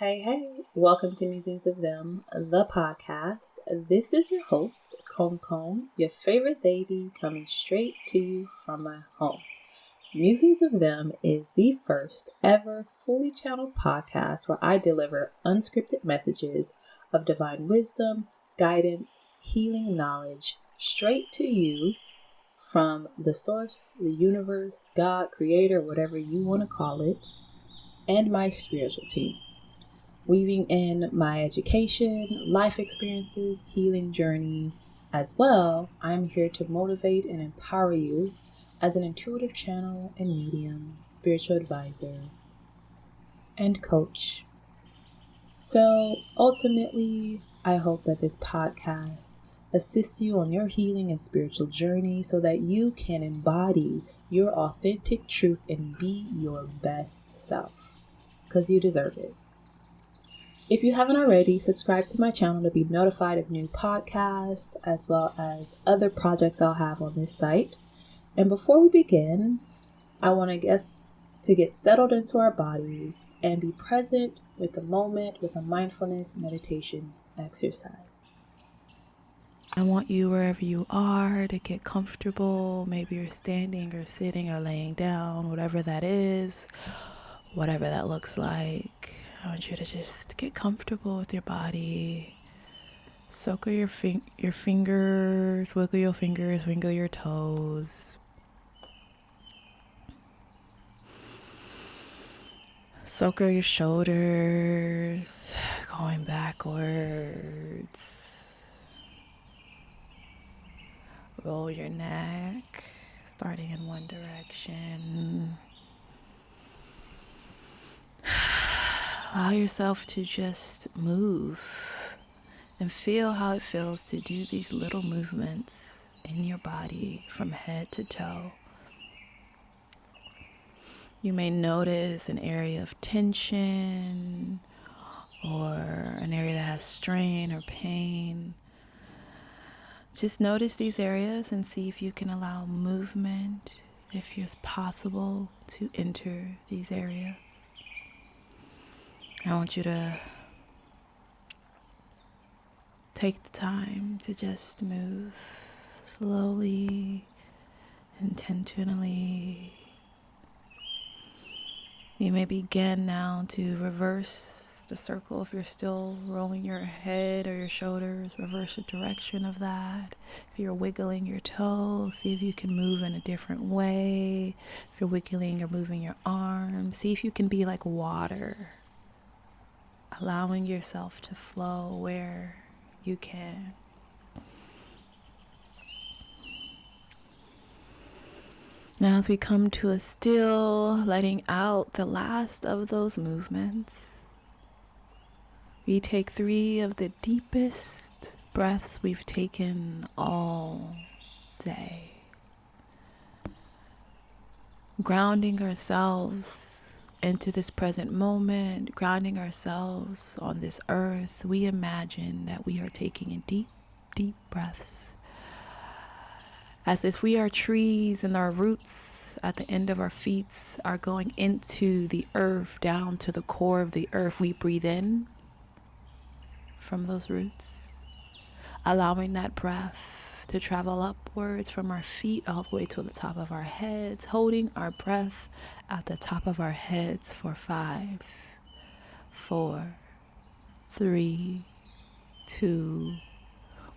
Hey, welcome to Musings of Them, the podcast. This is your host, Komkom, your favorite baby coming straight to you from my home. Musings of Them is the first ever fully channeled podcast where I deliver unscripted messages of divine wisdom, guidance, healing knowledge straight to you from the source, the universe, God, creator, whatever you want to call it, and my spiritual team. Weaving in my education, life experiences, healing journey as well, I'm here to motivate and empower you as an intuitive channel and medium, spiritual advisor, and coach. So ultimately, I hope that this podcast assists you on your healing and spiritual journey so that you can embody your authentic truth and be your best self, because you deserve it. If you haven't already, subscribe to my channel to be notified of new podcasts as well as other projects I'll have on this site. And before we begin, I want us to get settled into our bodies and be present with the moment with a mindfulness meditation exercise. I want you, wherever you are, to get comfortable. Maybe you're standing or sitting or laying down, whatever that is, whatever that looks like. I want you to just get comfortable with your body. Soak your fingers, wiggle your fingers, wiggle your toes. Soak your shoulders, going backwards. Roll your neck, starting in one direction. Allow yourself to just move and feel how it feels to do these little movements in your body from head to toe. You may notice an area of tension or an area that has strain or pain. Just notice these areas and see if you can allow movement, if it's possible, to enter these areas. I want you to take the time to just move slowly, intentionally. You may begin now to reverse the circle. If you're still rolling your head or your shoulders, reverse the direction of that. If you're wiggling your toes, see if you can move in a different way. If you're wiggling or moving your arms, see if you can be like water, allowing yourself to flow where you can. Now as we come to a still, letting out the last of those movements, we take 3 of the deepest breaths we've taken all day. Grounding ourselves into this present moment, grounding ourselves on this earth, we imagine that we are taking in deep, deep breaths. As if we are trees and our roots at the end of our feet are going into the earth, down to the core of the earth. We breathe in from those roots, allowing that breath to travel upwards from our feet all the way to the top of our heads, holding our breath at the top of our heads for 5, 4, 3, 2,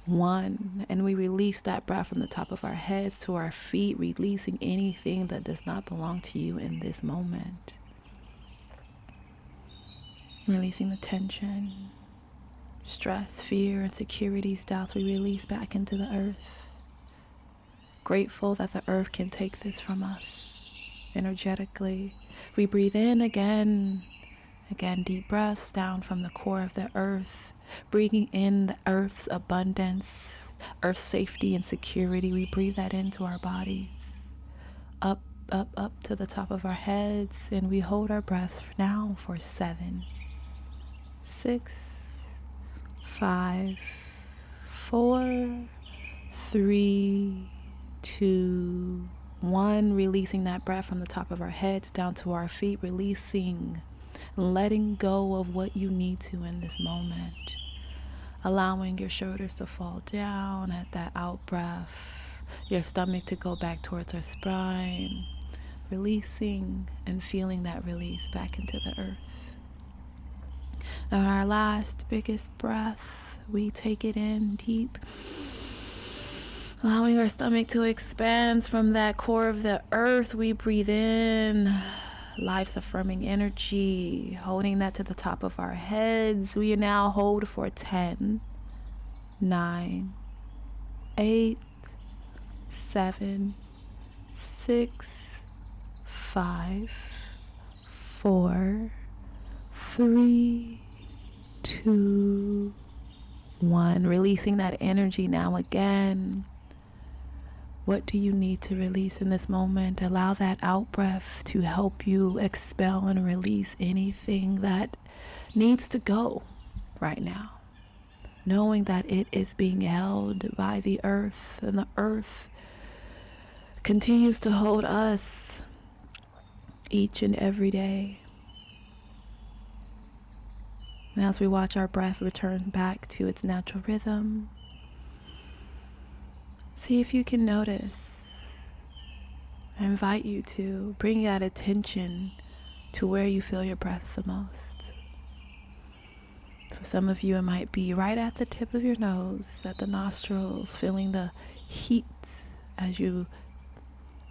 1, and we release that breath from the top of our heads to our feet, releasing anything that does not belong to you in this moment. Releasing the tension, stress, fear, insecurities, doubts, we release back into the earth. Grateful that the earth can take this from us energetically. We breathe in again, deep breaths down from the core of the earth, breathing in the earth's abundance, earth's safety and security. We breathe that into our bodies, up to the top of our heads, and we hold our breaths now for 7, 6, 5, 4, 3, 2, 1. Releasing that breath from the top of our heads down to our feet, releasing letting go of what you need to in this moment, allowing your shoulders to fall down at that out breath, your stomach to go back towards our spine, releasing and feeling that release back into the earth. Now our last biggest breath, we take it in deep, allowing our stomach to expand from that core of the earth. We breathe in life's affirming energy, holding that to the top of our heads. We now hold for 10, 9, 8, 7, 6, 5, 4, 3, 2, 1. Releasing that energy now again. What do you need to release in this moment? Allow that out breath to help you expel and release anything that needs to go right now. Knowing that it is being held by the earth, and the earth continues to hold us each and every day. And as we watch our breath return back to its natural rhythm, see if you can notice. I invite you to bring that attention to where you feel your breath the most. So some of you, it might be right at the tip of your nose, at the nostrils, feeling the heat as you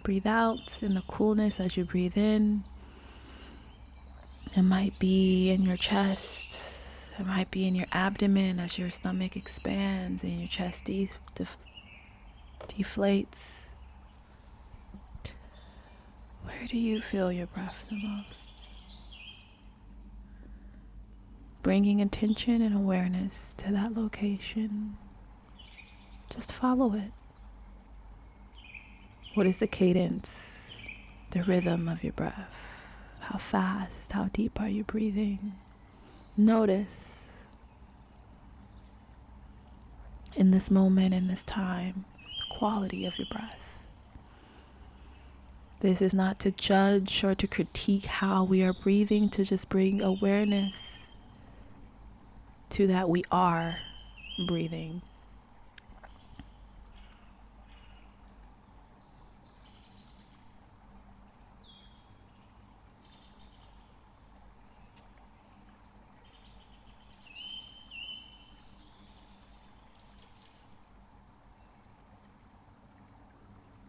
breathe out and the coolness as you breathe in. It might be in your chest. It might be in your abdomen as your stomach expands and your chest deflates. Where do you feel your breath the most? Bringing attention and awareness to that location. Just follow it. What is the cadence, the rhythm of your breath? How fast, how deep are you breathing? Notice in this moment, in this time, the quality of your breath. This is not to judge or to critique how we are breathing, to just bring awareness to that we are breathing.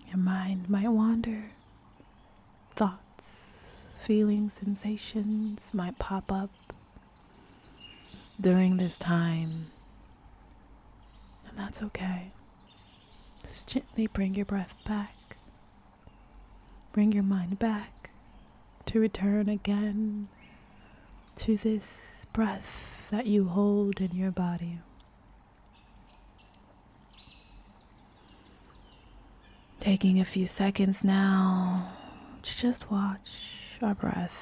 Your mind might wander. Thoughts, feelings, sensations might pop up during this time. And that's okay. Just gently bring your breath back. Bring your mind back to return again to this breath that you hold in your body. Taking a few seconds now to just watch our breath.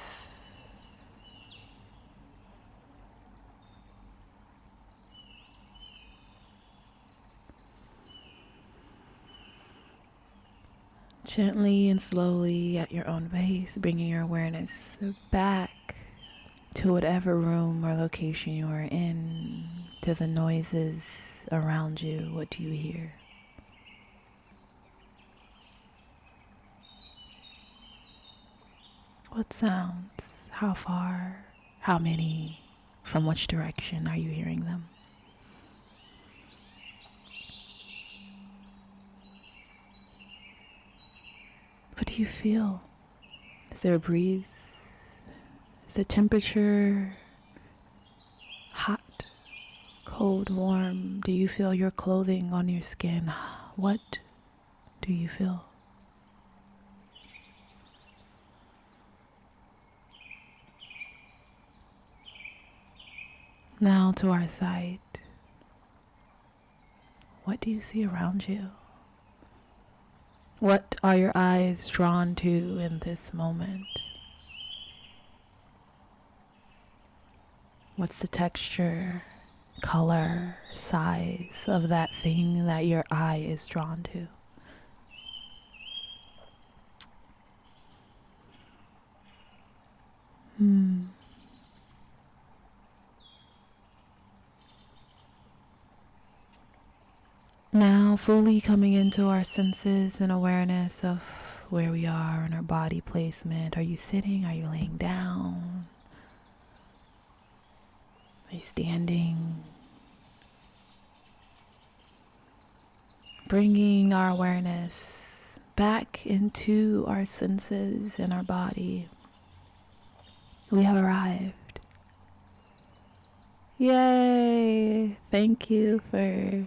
Gently and slowly at your own pace, bringing your awareness back to whatever room or location you are in, to the noises around you. What do you hear? What sounds? How far? How many? From which direction are you hearing them? What do you feel? Is there a breeze? Is the temperature hot, cold, warm? Do you feel your clothing on your skin? What do you feel? Now to our sight. What do you see around you? What are your eyes drawn to in this moment? What's the texture, color, size of that thing that your eye is drawn to? Now, fully coming into our senses and awareness of where we are in our body placement. Are you sitting? Are you laying down? Are you standing? Bringing our awareness back into our senses and our body. We have arrived. Yay! Thank you for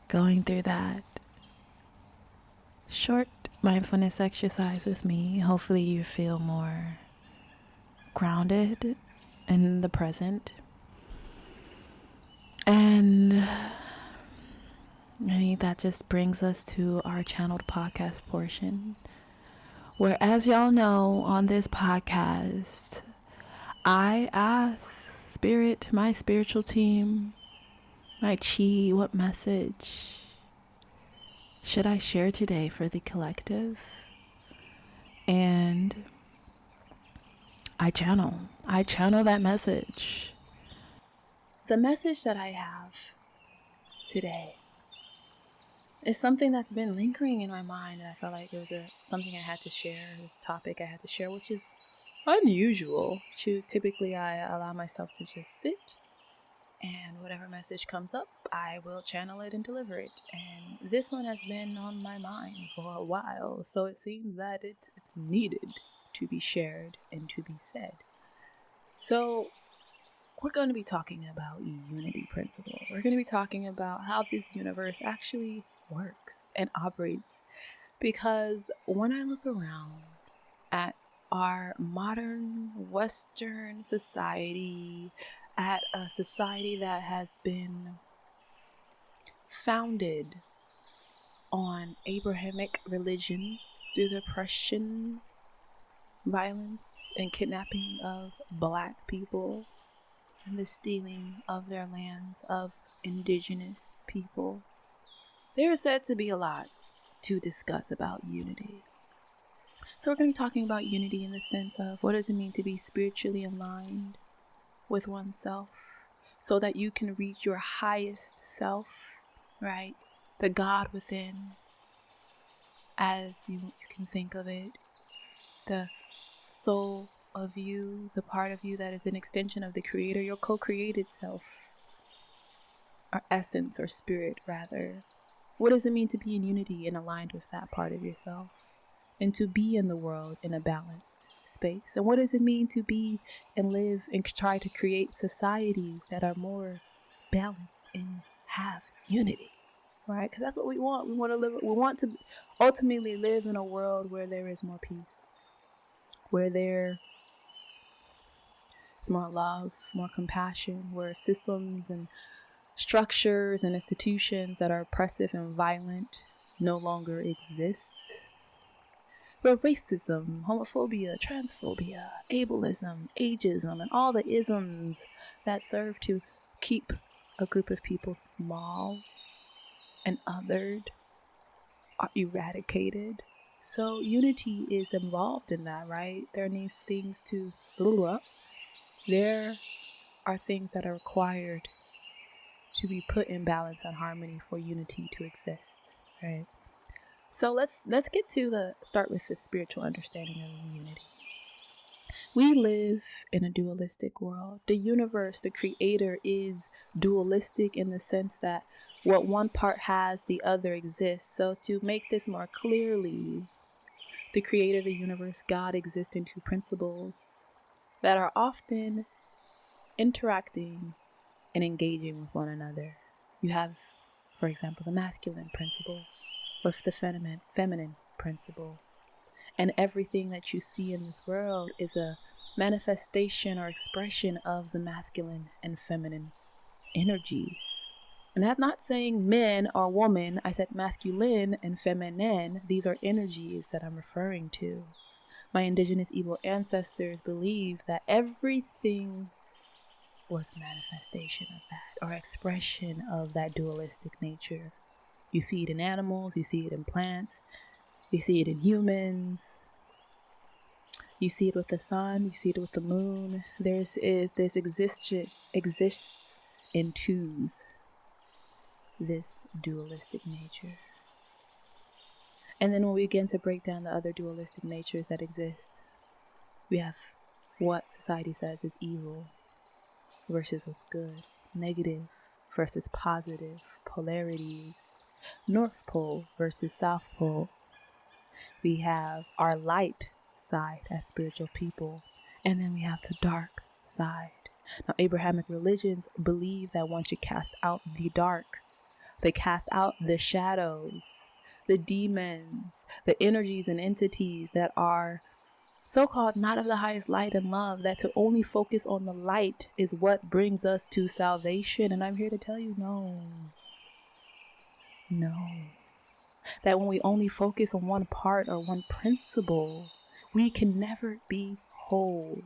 going through that short mindfulness exercise with me. Hopefully you feel more grounded in the present. And I think that just brings us to our channeled podcast portion, where, as y'all know, on this podcast, I ask Spirit, my spiritual team, my chi, what message should I share today for the collective? And I channel that message. The message that I have today is something that's been lingering in my mind, and I felt like it was something I had to share, this topic I had to share, which is unusual. Typically, I allow myself to just sit, and whatever message comes up, I will channel it and deliver it. And this one has been on my mind for a while, so it seems that it needed to be shared and to be said. So we're going to be talking about unity principle. We're going to be talking about how this universe actually works and operates. Because when I look around at our modern Western society, at a society that has been founded on Abrahamic religions through the oppression, violence, and kidnapping of Black people, and the stealing of their lands of indigenous people, there is said to be a lot to discuss about unity. So we're going to be talking about unity in the sense of what does it mean to be spiritually aligned with oneself so that you can reach your highest self, right? The God within, as you can think of it, the soul of you, the part of you that is an extension of the Creator, your co-created self, or essence, or spirit rather. What does it mean to be in unity and aligned with that part of yourself? And to be in the world in a balanced space? And what does it mean to be and live and try to create societies that are more balanced and have unity, right? Because that's what we want. We want to ultimately live in a world where there is more peace, where there is more love, more compassion, where systems and structures and institutions that are oppressive and violent no longer exist. Where racism, homophobia, transphobia, ableism, ageism, and all the isms that serve to keep a group of people small and othered are eradicated. So unity is involved in that, right? There are things that are required to be put in balance and harmony for unity to exist, right? So let's start with the spiritual understanding of unity. We live in a dualistic world. The universe, the Creator, is dualistic in the sense that what one part has, the other exists. So to make this more clearly, the Creator of the universe, God, exists in two principles that are often interacting and engaging with one another. You have, for example, the masculine principle with the feminine principle. And everything that you see in this world is a manifestation or expression of the masculine and feminine energies. And I'm not saying men or woman. I said masculine and feminine. These are energies that I'm referring to. My indigenous Igbo ancestors believe that everything was a manifestation of that, or expression of that dualistic nature. You see it in animals, you see it in plants, you see it in humans, you see it with the sun, you see it with the moon. This exists in twos. this dualistic nature. And then when we begin to break down the other dualistic natures that exist, we have what society says is evil versus what's good, negative versus positive, polarities, North Pole versus South Pole. We have our light side as spiritual people, and then we have the dark side. Now, Abrahamic religions believe that once you cast out the dark, they cast out the shadows, the demons, the energies and entities that are so-called not of the highest light and love, that to only focus on the light is what brings us to salvation. And I'm here to tell you, no. That when we only focus on one part or one principle, we can never be whole.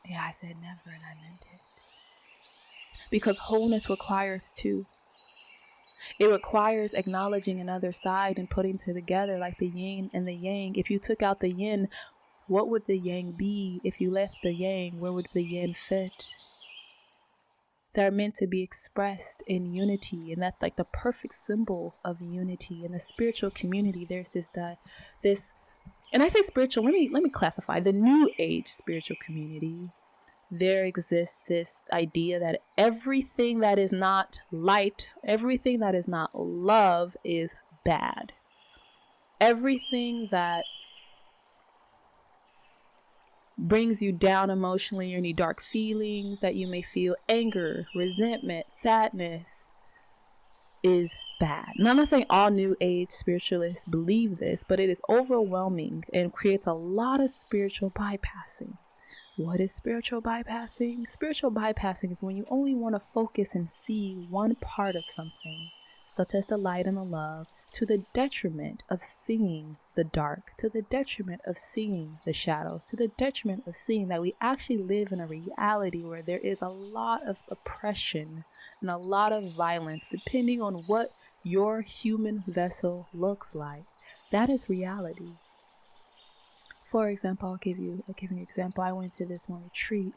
Yeah, I said never, and I meant it. Because wholeness requires two. It requires acknowledging another side and putting together like the yin and the yang. If you took out the yin, what would the yang be? If you left the yang, where would the yin fit? They're meant to be expressed in unity, and that's like the perfect symbol of unity. In the spiritual community, there's this, and I say spiritual, let me classify the new age spiritual community. There exists this idea that everything that is not light, everything that is not love is bad. Everything that brings you down emotionally or any dark feelings that you may feel, anger, resentment, sadness, is bad. And I'm not saying all new age spiritualists believe this, but it is overwhelming and creates a lot of spiritual bypassing. What is spiritual bypassing? Spiritual bypassing is when you only want to focus and see one part of something, such as the light and the love, to the detriment of seeing the dark, to the detriment of seeing the shadows, to the detriment of seeing that we actually live in a reality where there is a lot of oppression and a lot of violence, depending on what your human vessel looks like. That is reality. For example, I'll give you an example. I went to this one retreat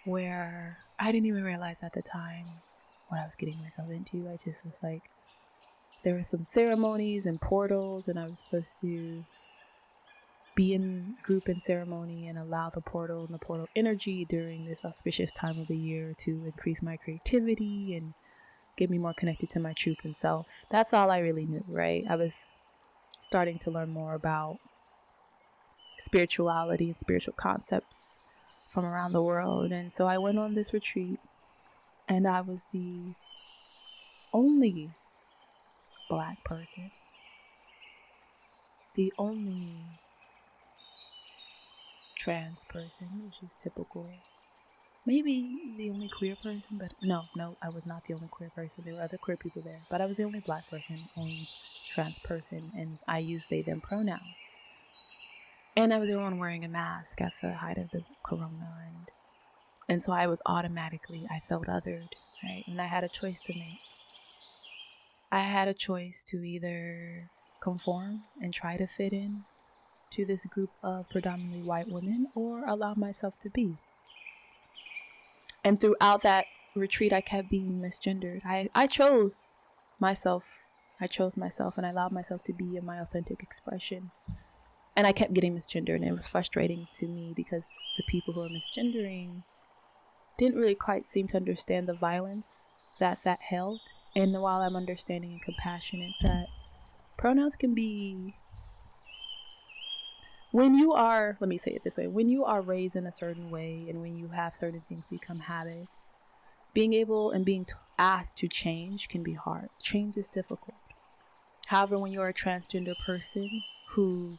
where I didn't even realize at the time what I was getting myself into. I just was like, there were some ceremonies and portals, and I was supposed to be in group and ceremony and allow the portal and the portal energy during this auspicious time of the year to increase my creativity and get me more connected to my truth and self. That's all I really knew, right? I was starting to learn more about spirituality and spiritual concepts from around the world. And so I went on this retreat, and I was the only Black person, the only trans person, which is typical. Maybe the only queer person, but no, I was not the only queer person. There were other queer people there, but I was the only Black person, only trans person, and I used they, them pronouns. And I was the only one wearing a mask at the height of the corona, and so I felt othered, right? And I had a choice to make. I had a choice to either conform and try to fit in to this group of predominantly white women, or allow myself to be. And throughout that retreat, I kept being misgendered. I chose myself, and I allowed myself to be in my authentic expression. And I kept getting misgendered, and it was frustrating to me because the people who were misgendering didn't really quite seem to understand the violence that held. And while I'm understanding and compassionate, that pronouns can be, when you are raised in a certain way, and when you have certain things become habits, being able and being asked to change can be hard. Change is difficult. However, when you're a transgender person who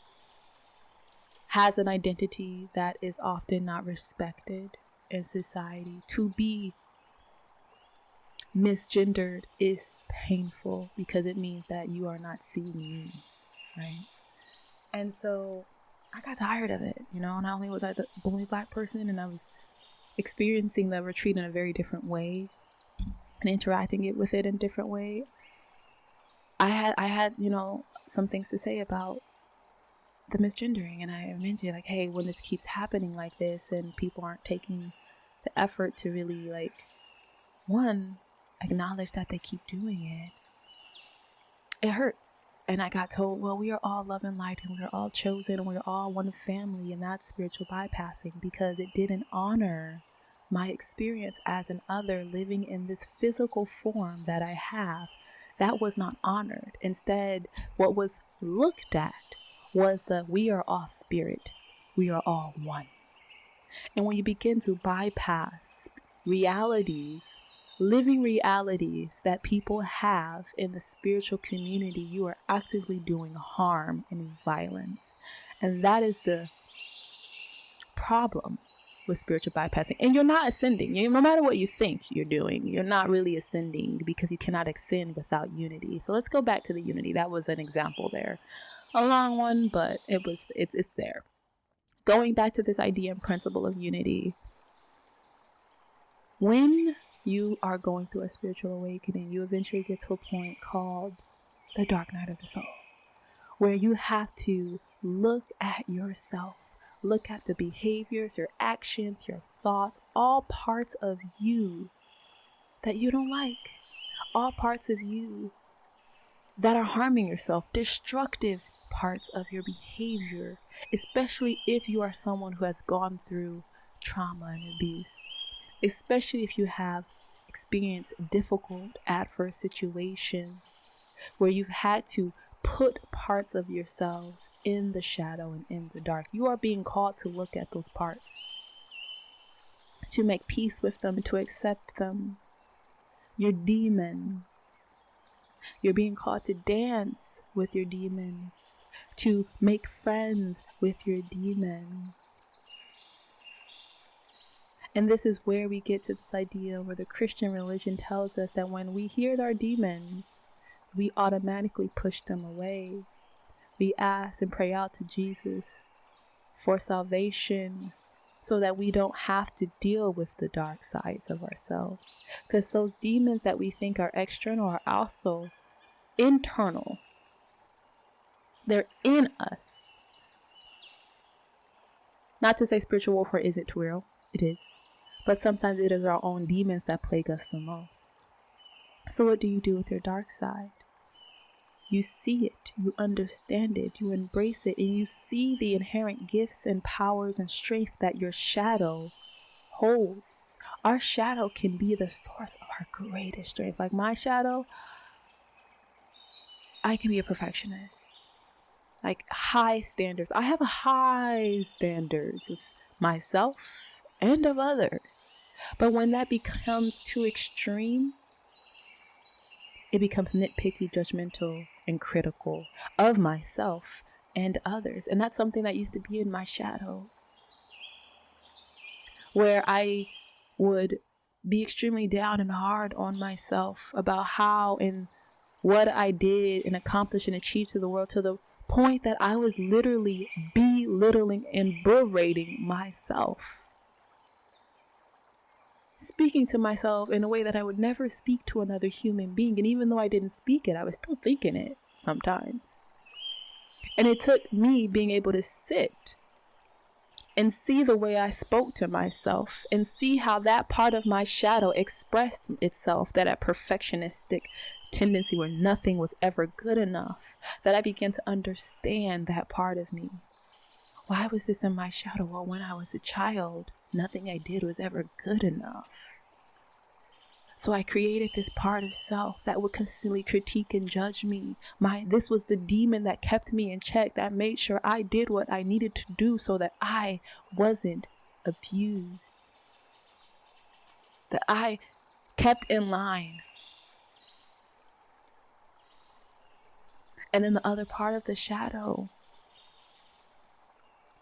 has an identity that is often not respected in society, to be misgendered is painful, because it means that you are not seeing me, right? And so I got tired of it, not only was I the only Black person, and I was experiencing the retreat in a very different way and interacting with it in a different way. I had some things to say about the misgendering, and I mentioned hey, when this keeps happening like this and people aren't taking the effort to really one, acknowledge that they keep doing it. It hurts. And I got told, well, we are all love and light and we're all chosen and we're all one family. And that's spiritual bypassing, because it didn't honor my experience as an other living in this physical form that I have. That was not honored. Instead, what was looked at was that we are all spirit. We are all one. And when you begin to bypass realities, living realities that people have in the spiritual community, you are actively doing harm and violence. And that is the problem with spiritual bypassing. And you're not ascending. No matter what you think you're doing, you're not really ascending, because you cannot ascend without unity. So let's go back to the unity. That was an example there. A long one, but it's there. Going back to this idea and principle of unity. When you are going through a spiritual awakening, you eventually get to a point called the dark night of the soul, where you have to look at yourself, look at the behaviors, your actions, your thoughts, all parts of you that you don't like, all parts of you that are harming yourself, destructive parts of your behavior, especially if you are someone who has gone through trauma and abuse, especially if you have experienced difficult, adverse situations where you've had to put parts of yourselves in the shadow and in the dark. You are being called to look at those parts, to make peace with them, to accept them. Your demons. You're being called to dance with your demons, to make friends with your demons. And this is where we get to this idea where the Christian religion tells us that when we hear our demons, we automatically push them away. We ask and pray out to Jesus for salvation so that we don't have to deal with the dark sides of ourselves. Because those demons that we think are external are also internal. They're in us. Not to say spiritual warfare isn't real. It is. But sometimes it is our own demons that plague us the most. So what do you do with your dark side? You see it, you understand it, you embrace it, and you see the inherent gifts and powers and strength that your shadow holds. Our shadow can be the source of our greatest strength. Like my shadow, I can be a perfectionist. Like high standards. I have high standards of myself and of others. But when that becomes too extreme, it becomes nitpicky, judgmental, and critical of myself and others. And that's something that used to be in my shadows, where I would be extremely down and hard on myself about how and what I did and accomplished and achieved to the world, to the point that I was literally belittling and berating myself. Speaking to myself in a way that I would never speak to another human being. And even though I didn't speak it, I was still thinking it sometimes. And it took me being able to sit and see the way I spoke to myself and see how that part of my shadow expressed itself, that perfectionistic tendency where nothing was ever good enough, that I began to understand that part of me. Why was this in my shadow? Well, when I was a child, nothing I did was ever good enough. So I created this part of self that would constantly critique and judge me. This was the demon that kept me in check, that made sure I did what I needed to do so that I wasn't abused, that I kept in line. And then the other part of the shadow,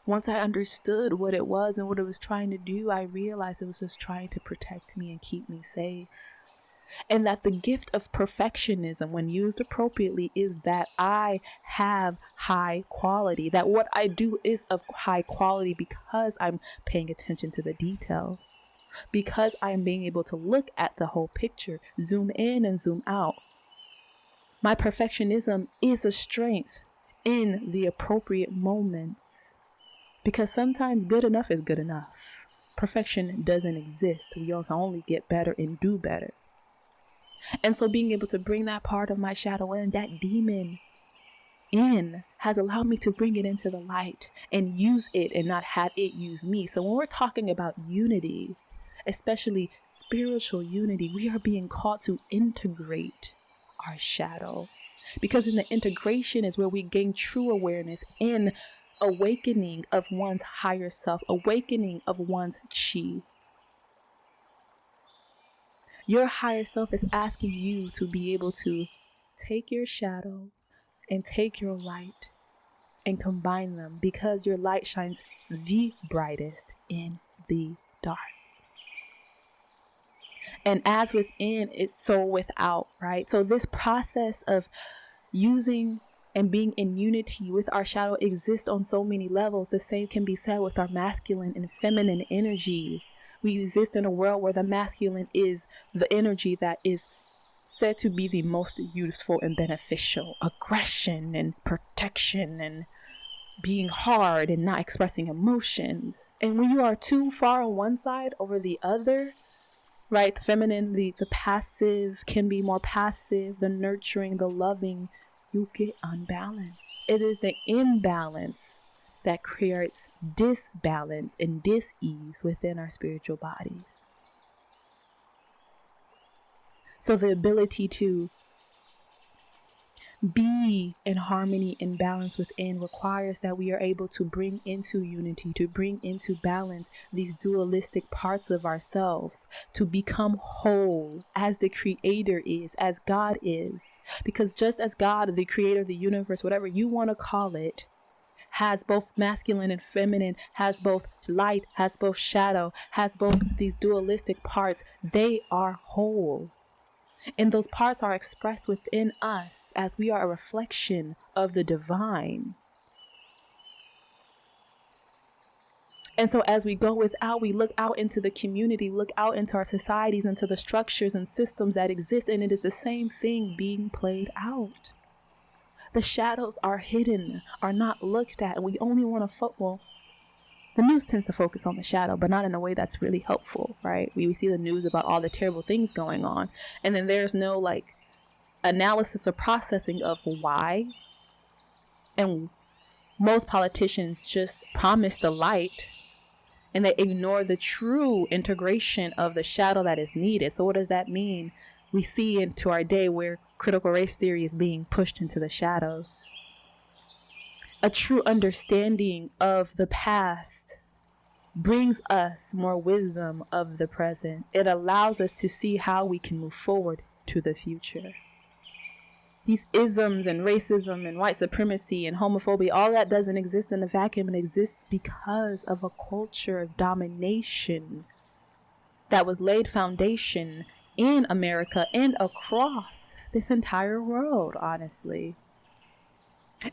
once I understood what it was and what it was trying to do, I realized it was just trying to protect me and keep me safe. And that the gift of perfectionism, when used appropriately, is that I have high quality, that what I do is of high quality because I'm paying attention to the details, because I'm being able to look at the whole picture, zoom in and zoom out. My perfectionism is a strength in the appropriate moments. Because sometimes good enough is good enough. perfection doesn't exist. We all can only get better and do better. And so being able to bring that part of my shadow in, that demon in, has allowed me to bring it into the light and use it and not have it use me. So when we're talking about unity, especially spiritual unity, we are being called to integrate our shadow, because in the integration is where we gain true awareness in awakening of one's higher self, awakening of one's chi. Your higher self is asking you to be able to take your shadow and take your light and combine them, because your light shines the brightest in the dark. And as within, it's so without, right? So this process of using and being in unity with our shadow exists on so many levels. The same can be said with our masculine and feminine energy. We exist in a world where the masculine is the energy that is said to be the most useful and beneficial. Aggression and protection and being hard and not expressing emotions. And when you are too far on one side over the other, right? The feminine, the passive can be more passive, the nurturing, the loving, you get unbalanced. It is the imbalance that creates disbalance and dis-ease within our spiritual bodies. So the ability to be in harmony and balance within requires that we are able to bring into unity, to bring into balance these dualistic parts of ourselves, to become whole as the creator is, as God is. Because just as God, the creator of the universe, whatever you want to call it, has both masculine and feminine, has both light, has both shadow, has both these dualistic parts, they are whole. And those parts are expressed within us as we are a reflection of the divine. And so as we go without, we look out into the community, look out into our societies, into the structures and systems that exist, and it is the same thing being played out. The shadows are hidden, are not looked at, and we only want to the news tends to focus on the shadow, but not in a way that's really helpful, right? We see the news about all the terrible things going on, and then there's no analysis or processing of why. And most politicians just promise the light, and they ignore the true integration of the shadow that is needed. So what does that mean? We see into our day where critical race theory is being pushed into the shadows. A true understanding of the past brings us more wisdom of the present. It allows us to see how we can move forward to the future. These isms and racism and white supremacy and homophobia, all that doesn't exist in a vacuum. It exists because of a culture of domination that was laid foundation in America and across this entire world, honestly.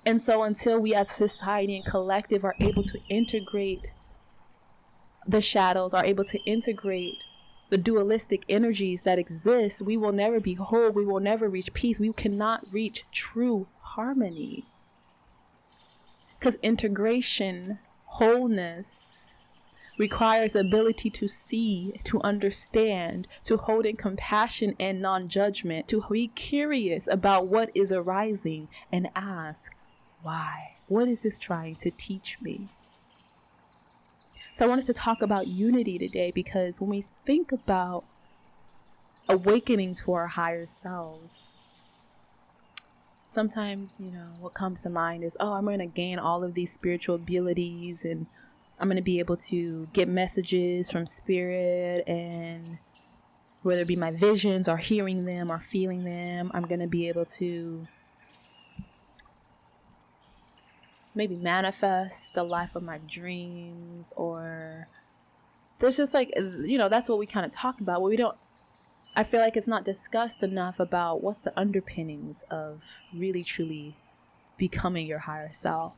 And so until we as society and collective are able to integrate the shadows, are able to integrate the dualistic energies that exist, we will never be whole. We will never reach peace. We cannot reach true harmony. Because integration, wholeness, requires the ability to see, to understand, to hold in compassion and non-judgment, to be curious about what is arising and ask, why? What is this trying to teach me? So I wanted to talk about unity today, because when we think about awakening to our higher selves, sometimes, what comes to mind is, I'm going to gain all of these spiritual abilities, and I'm going to be able to get messages from spirit, and whether it be my visions or hearing them or feeling them, I'm going to be able to maybe manifest the life of my dreams. Or there's just that's what we kind of talk about, but I feel like it's not discussed enough about what's the underpinnings of really truly becoming your higher self.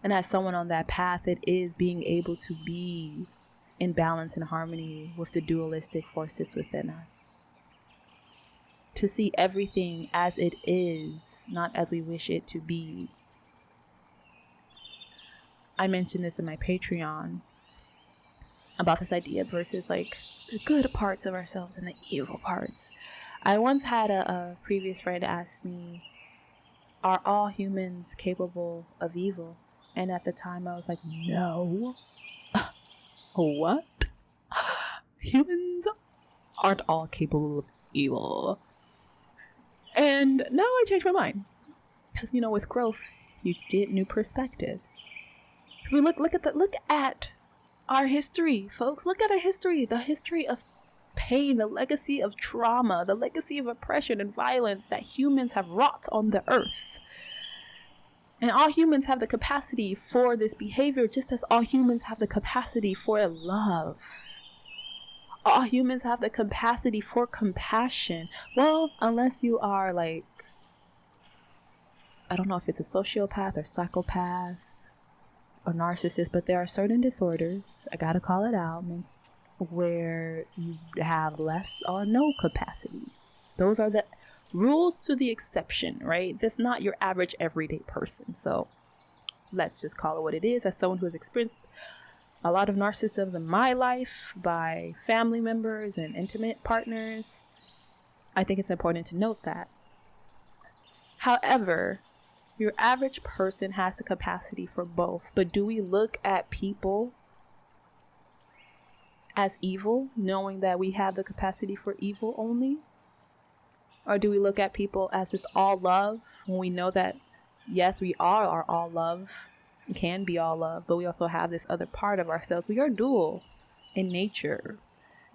And as someone on that path, it is being able to be in balance and harmony with the dualistic forces within us. To see everything as it is, not as we wish it to be. I mentioned this in my Patreon. about this idea versus like the good parts of ourselves and the evil parts. I once had a previous friend ask me, are all humans capable of evil? And at the time I was like, no. What? Humans aren't all capable of evil. And now I changed my mind. Because, you know, with growth, you get new perspectives. Because we look at our history, folks. Look at our history. The history of pain, the legacy of trauma, the legacy of oppression and violence that humans have wrought on the earth. And all humans have the capacity for this behavior, just as all humans have the capacity for love. All humans have the capacity for compassion. Well, unless you are like, I don't know if it's a sociopath or psychopath or narcissist, but there are certain disorders, I gotta call it out, where you have less or no capacity. Those are the rules to the exception, right? That's not your average everyday person. So let's just call it what it is. As someone who has experienced a lot of narcissism in my life by family members and intimate partners, I think it's important to note that. However, your average person has the capacity for both. But do we look at people as evil, knowing that we have the capacity for evil only? Or do we look at people as just all love, when we know that, yes, we are all love, can be all love, but we also have this other part of ourselves. We are dual in nature.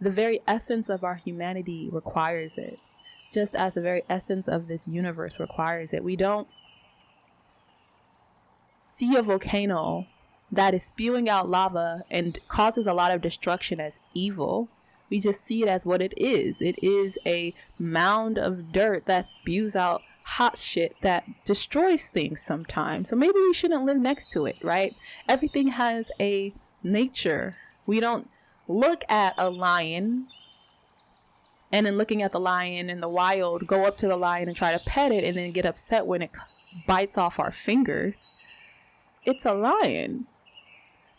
The very essence of our humanity requires it, just as the very essence of this universe requires it. We don't see a volcano that is spewing out lava and causes a lot of destruction as evil. We just see it as what it is. It is a mound of dirt that spews out hot shit that destroys things sometimes. So maybe we shouldn't live next to it, right? Everything has a nature. We don't look at a lion and then looking at the lion in the wild, go up to the lion and try to pet it and then get upset when it bites off our fingers. It's a lion.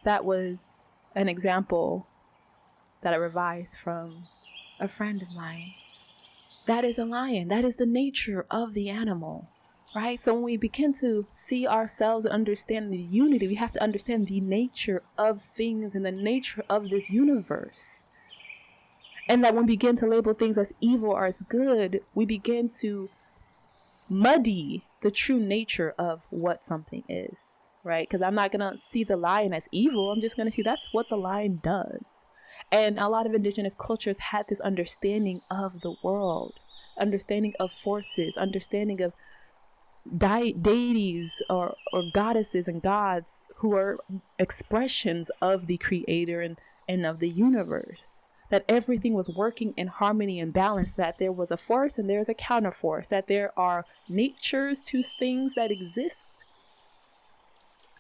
That was an example that I revised from a friend of mine. That is a lion. That is the nature of the animal, right? So when we begin to see ourselves and understand the unity, we have to understand the nature of things and the nature of this universe. And that when we begin to label things as evil or as good, we begin to muddy the true nature of what something is, right? Because I'm not going to see the lion as evil. I'm just going to see that's what the lion does. And a lot of indigenous cultures had this understanding of the world, understanding of forces, understanding of deities or goddesses and gods who are expressions of the creator and of the universe. That everything was working in harmony and balance, that there was a force and there's a counter force, that there are natures to things that exist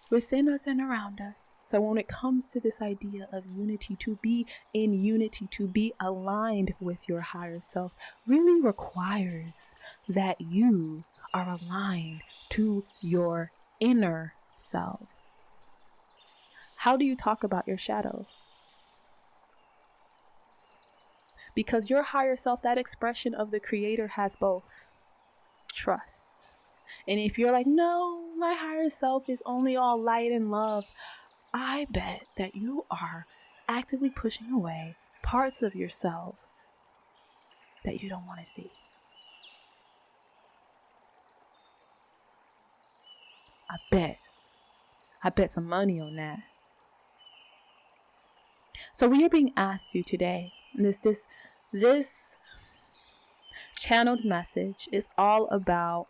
within us and around us. So when it comes to this idea of unity, to be in unity, to be aligned with your higher self, really requires that you are aligned to your inner selves. How do you talk about your shadow? Because your higher self, that expression of the creator, has both trust. And if you're like, no, my higher self is only all light and love, I bet that you are actively pushing away parts of yourselves that you don't want to see. I bet some money on that. So we are being asked to today, this channeled message is all about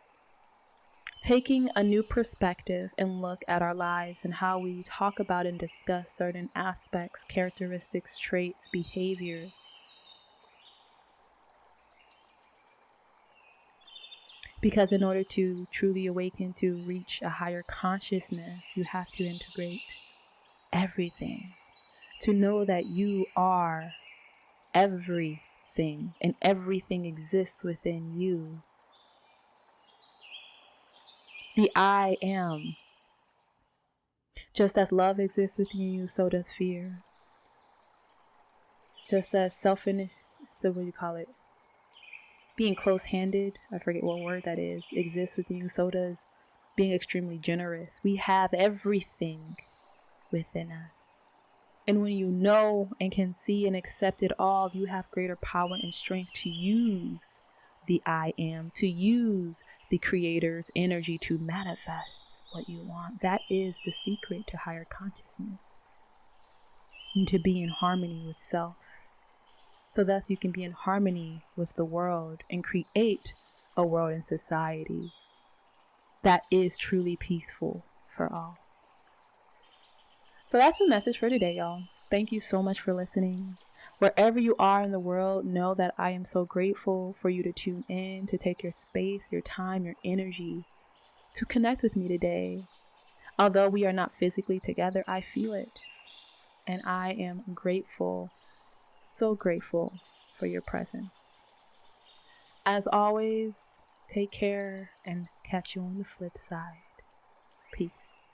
taking a new perspective and look at our lives and how we talk about and discuss certain aspects, characteristics, traits, behaviors. Because in order to truly awaken, to reach a higher consciousness, you have to integrate everything. To know that you are everything and everything exists within you. The I am. Just as love exists within you, so does fear. just as selfishness, so what do you call it? Being close-handed, I forget what word that is, exists within you, so does being extremely generous. We have everything within us. And when you know and can see and accept it all, you have greater power and strength to use the I am, to use the Creator's energy to manifest what you want. That is the secret to higher consciousness, and to be in harmony with self. So thus you can be in harmony with the world and create a world and society that is truly peaceful for all. So that's the message for today, y'all. Thank you so much for listening. Wherever you are in the world, know that I am so grateful for you to tune in, to take your space, your time, your energy to connect with me today. Although we are not physically together, I feel it. And I am grateful, so grateful for your presence. As always, take care and catch you on the flip side. Peace.